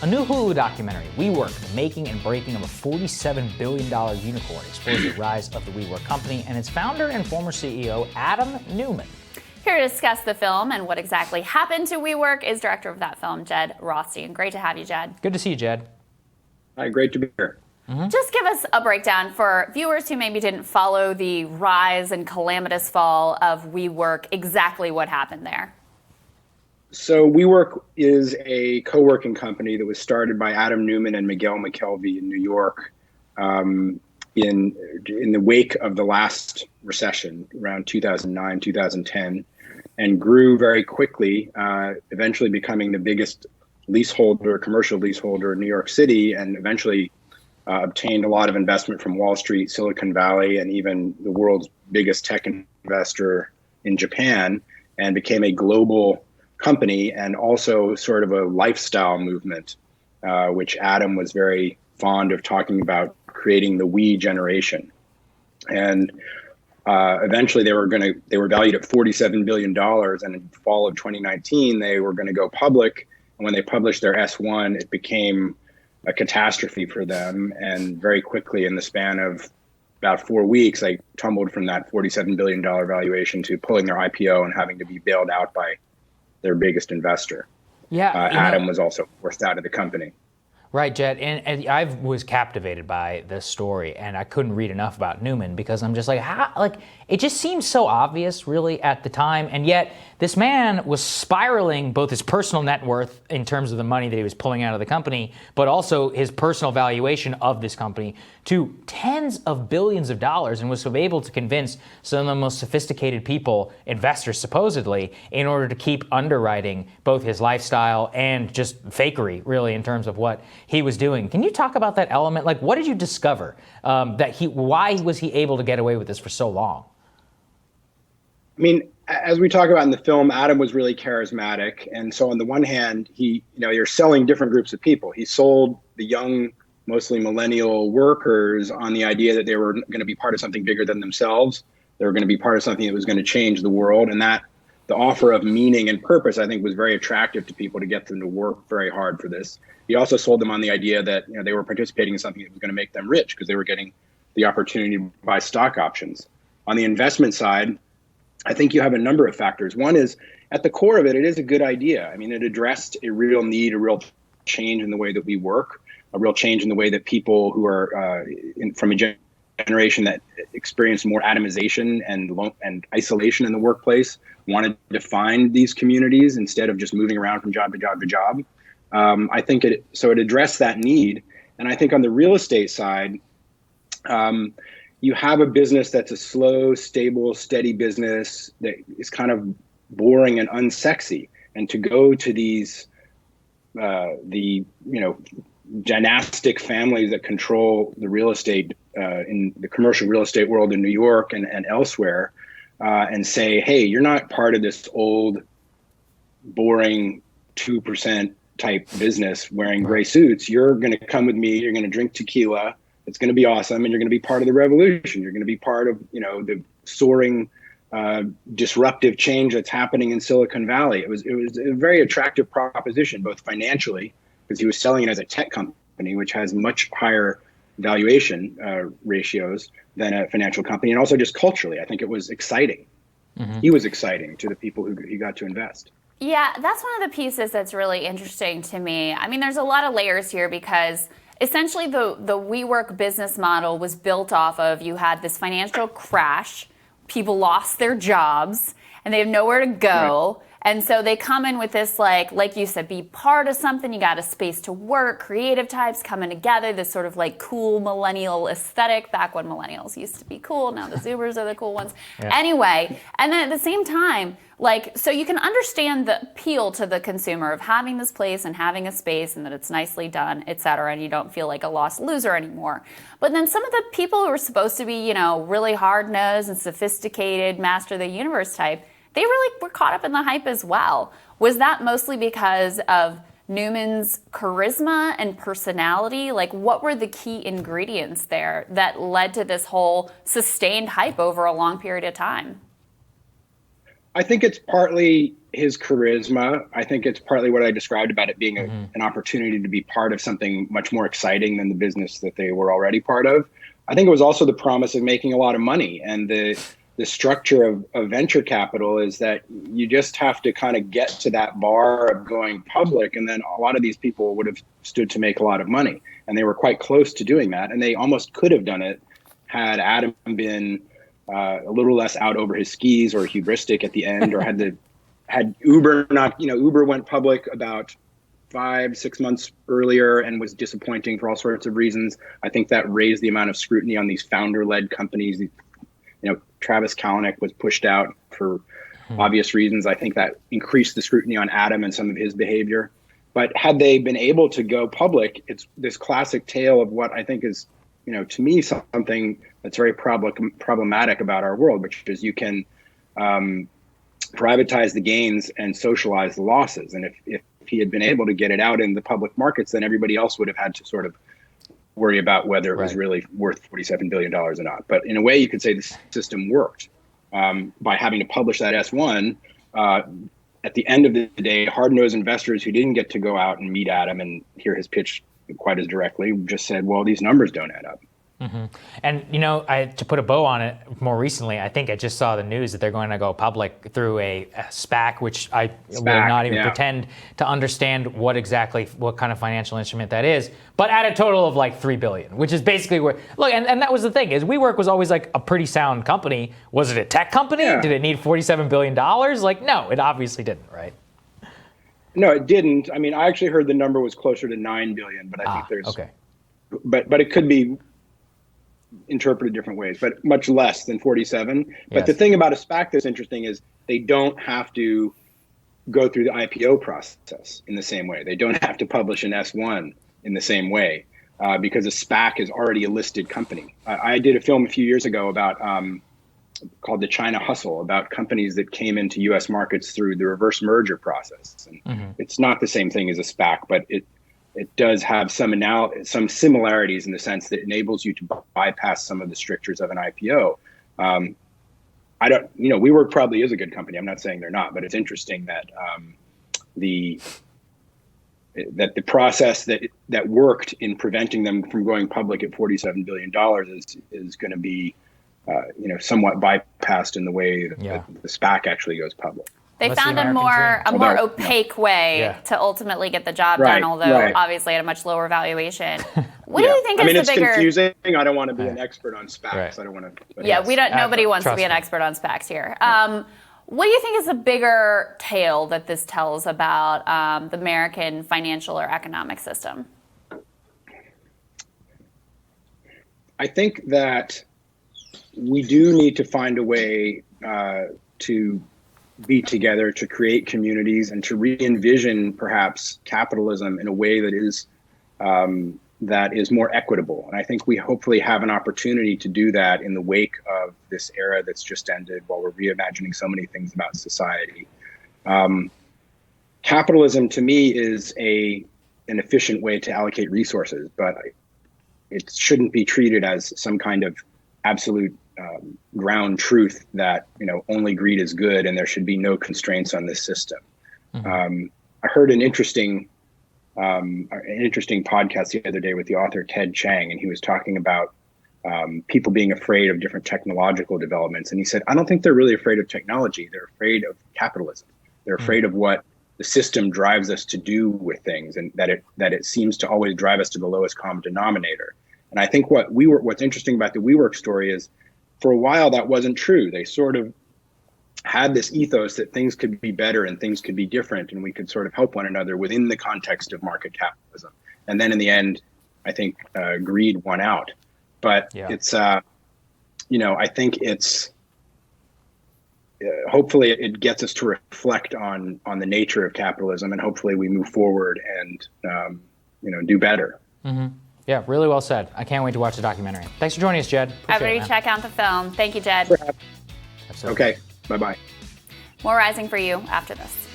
A new Hulu documentary, WeWork, the making and breaking of a $47 billion unicorn, explores the rise of the WeWork company and its founder and former CEO, Adam Neumann. Here to discuss the film and what exactly happened to WeWork is director of that film, Jed Rothstein. Great to have you, Jed. Good to see you, Jed. Hi, great to be here. Just give us a breakdown for viewers who maybe didn't follow the rise and calamitous fall of WeWork, exactly what happened there. So WeWork is a co-working company that was started by Adam Neumann and Miguel McKelvey in New York in the wake of the last recession around 2009, 2010, and grew very quickly, eventually becoming the biggest commercial leaseholder in New York City, and eventually obtained a lot of investment from Wall Street, Silicon Valley, and even the world's biggest tech investor in Japan, and became a global company and also sort of a lifestyle movement, which Adam was very fond of talking about, creating the we generation. And eventually they were valued at $47 billion. And in the fall of 2019, they were going to go public. And when they published their S1, it became a catastrophe for them. And very quickly, in the span of about 4 weeks, they tumbled from that $47 billion valuation to pulling their IPO and having to be bailed out by their biggest investor. Yeah, Adam was also forced out of the company. Right, Jed, and I was captivated by this story, and I couldn't read enough about Neumann because I'm just like, how? Like, it just seems so obvious, really, at the time, and yet this man was spiraling both his personal net worth in terms of the money that he was pulling out of the company, but also his personal valuation of this company to tens of billions of dollars, and was able to convince some of the most sophisticated people, investors supposedly, in order to keep underwriting both his lifestyle and just fakery, really, in terms of what he was doing. Can you talk about that element? Like, what did you discover why was he able to get away with this for so long? I mean, as we talk about in the film, Adam was really charismatic. And so on the one hand, you're selling different groups of people. He sold the young, mostly millennial workers on the idea that they were going to be part of something bigger than themselves. They were going to be part of something that was going to change the world. And that the offer of meaning and purpose, I think, was very attractive to people to get them to work very hard for this. He also sold them on the idea that they were participating in something that was going to make them rich because they were getting the opportunity to buy stock options. On the investment side, I think you have a number of factors. One is, at the core of it, it is a good idea. I mean, it addressed a real need, a real change in the way that we work, a real change in the way that people who are from a generation that experienced more atomization and isolation in the workplace wanted to find these communities instead of just moving around from job to job to job. I think it addressed that need. And I think on the real estate side, you have a business that's a slow, stable, steady business that is kind of boring and unsexy. And to go to these, dynastic families that control the real estate in the commercial real estate world in New York and elsewhere, and say, hey, you're not part of this old, boring 2% type business wearing gray suits. You're going to come with me. You're going to drink tequila. It's going to be awesome, and you're going to be part of the revolution. You're going to be part of, the soaring, disruptive change that's happening in Silicon Valley. It was a very attractive proposition, both financially, because he was selling it as a tech company, which has much higher valuation ratios than a financial company, and also just culturally, I think it was exciting. Mm-hmm. He was exciting to the people who he got to invest. Yeah, that's one of the pieces that's really interesting to me. I mean, there's a lot of layers here because essentially the WeWork business model was built off of, you had this financial crash, people lost their jobs, and they have nowhere to go. Right. And so they come in with this, like you said, be part of something. You got a space to work, creative types coming together, this sort of cool millennial aesthetic, back when millennials used to be cool. Now the Zoomers are the cool ones. Yeah. Anyway, and then at the same time, so you can understand the appeal to the consumer of having this place and having a space and that it's nicely done, et cetera, and you don't feel like a lost loser anymore. But then some of the people who are supposed to be, really hard-nosed and sophisticated, master the universe type, they really were caught up in the hype as well. Was that mostly because of Neumann's charisma and personality? What were the key ingredients there that led to this whole sustained hype over a long period of time? I think it's partly his charisma. I think it's partly what I described about it being an opportunity to be part of something much more exciting than the business that they were already part of. I think it was also the promise of making a lot of money. And the structure of venture capital is that you just have to kind of get to that bar of going public. And then a lot of these people would have stood to make a lot of money. And they were quite close to doing that. And they almost could have done it had Adam been a little less out over his skis or hubristic at the end, or had Uber not, Uber went public about 5-6 months earlier and was disappointing for all sorts of reasons. I think that raised the amount of scrutiny on these founder-led companies. Travis Kalanick was pushed out for obvious reasons. I think that increased the scrutiny on Adam and some of his behavior. But had they been able to go public, it's this classic tale of what I think is, to me, something that's very problematic about our world, which is you can privatize the gains and socialize the losses. And if he had been able to get it out in the public markets, then everybody else would have had to sort of worry about whether it was really worth $47 billion or not. But in a way, you could say the system worked by having to publish that S1. At the end of the day, hard-nosed investors who didn't get to go out and meet Adam and hear his pitch quite as directly just said, well, these numbers don't add up. Mm-hmm. And, to put a bow on it, more recently, I think I just saw the news that they're going to go public through a SPAC, which I will not even pretend to understand what kind of financial instrument that is, but at a total of like $3 billion, which is basically where, look, and that was the thing, is WeWork was always like a pretty sound company. Was it a tech company? Yeah. Did it need $47 billion? Like, no, it obviously didn't, right? No, it didn't. I mean, I actually heard the number was closer to $9 billion, but I think there's, okay. But it could be interpreted different ways, but much less than 47. But the thing about a SPAC that's interesting is they don't have to go through the IPO process in the same way. They don't have to publish an S1 in the same way because a SPAC is already a listed company. I did a film a few years ago about called The China Hustle, about companies that came into U.S. markets through the reverse merger process. And it's not the same thing as a SPAC, but it does have some similarities in the sense that it enables you to bypass some of the strictures of an IPO. WeWork probably is a good company. I'm not saying they're not, but it's interesting that the process that worked in preventing them from going public at $47 billion is going to be somewhat bypassed in the way that the SPAC actually goes public. They found a more opaque way to ultimately get the job done, although obviously at a much lower valuation. What do you think is the bigger? It's confusing. I don't want to be an expert on SPACs. Right. I don't want to. Nobody wants to be an expert on SPACs here. What do you think is the bigger tale that this tells about the American financial or economic system? I think that we do need to find a way to be together, to create communities, and to re-envision perhaps capitalism in a way that is more equitable. And I think we hopefully have an opportunity to do that in the wake of this era that's just ended, while we're reimagining so many things about society. Capitalism, to me, is an efficient way to allocate resources, but it shouldn't be treated as some kind of absolute ground truth that only greed is good and there should be no constraints on this system. I heard an interesting podcast the other day with the author Ted Chiang, and he was talking about people being afraid of different technological developments. And he said, I don't think they're really afraid of technology. They're afraid of capitalism. They're afraid of what the system drives us to do with things, and that it seems to always drive us to the lowest common denominator. And I think what's interesting about the WeWork story is, for a while that wasn't true. They sort of had this ethos that things could be better and things could be different, and we could sort of help one another within the context of market capitalism. And then in the end, I think greed won out. But it's, I think it's, hopefully it gets us to reflect on the nature of capitalism, and hopefully we move forward and, do better. Mm-hmm. Yeah, really well said. I can't wait to watch the documentary. Thanks for joining us, Jed. Everybody check out the film. Thank you, Jed. Absolutely. Okay, bye-bye. More Rising for you after this.